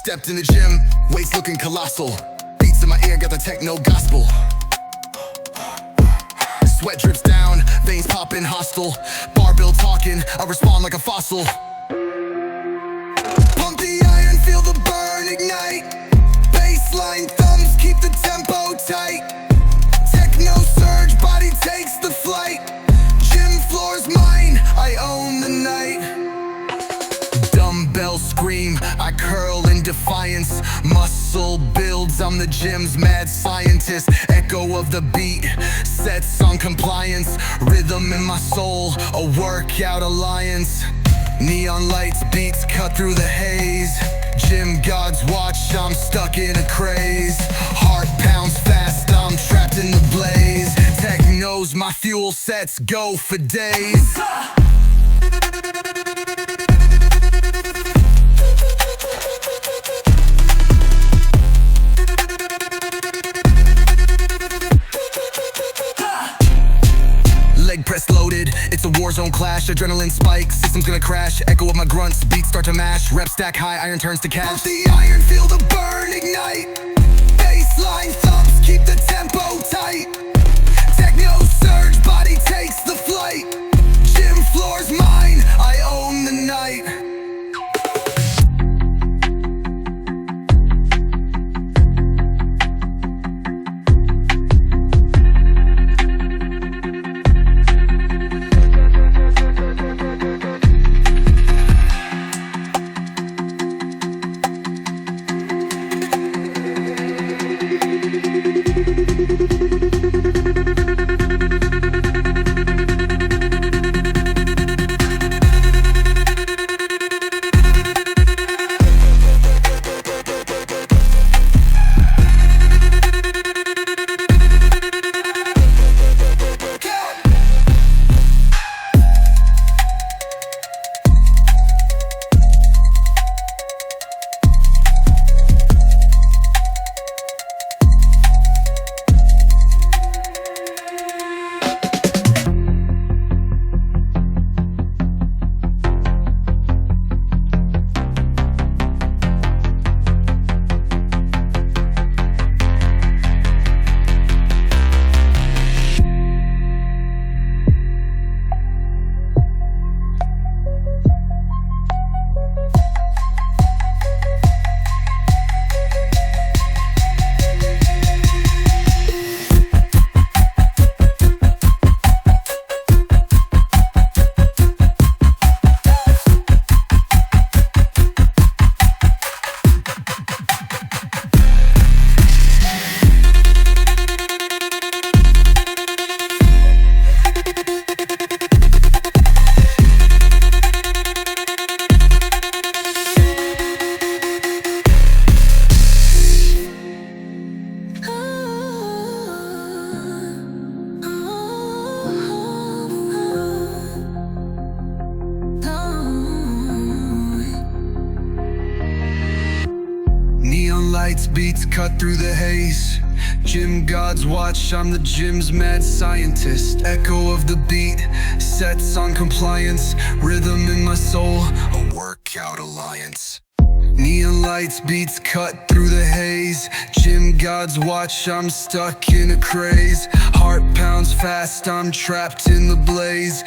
Stepped in the gym, weights looking colossal. Beats in my ear, got the techno gospel. Sweat drips down, veins popping hostile. Barbell talking, I respond like a fossil. Pump the iron, feel the burn ignite. Baseline thumbs, keep the tempo tight. Techno surge, body takes the flight. Gym floor's mine, I own the night. Dumbbell scream, I curl in defiance. Muscle builds, I'm the gym's mad scientist. Echo of the beat, sets on compliance. Rhythm in my soul, a workout alliance. Neon lights, beats cut through the haze. Gym gods watch, I'm stuck in a craze. Heart pounds fast, I'm trapped in the blaze. Techno's my fuel, sets go for days. Leg press loaded, it's a war zone clash. Adrenaline spikes, system's gonna crash. Echo of my grunts, beats start to mash. Rep stack high, iron turns to cash. Pump the iron, feel the burn ignite. Baseline thumps, keep the tempo tight. Techno surge, body takes the flight. Gym floor's mine, I own the night. Neon lights, beats cut through the haze. Gym gods watch, I'm the gym's mad scientist. Echo of the beat, sets on compliance. Rhythm in my soul, a workout alliance. Neon lights, beats cut through the haze. Gym gods watch, I'm stuck in a craze. Heart pounds fast, I'm trapped in the blaze.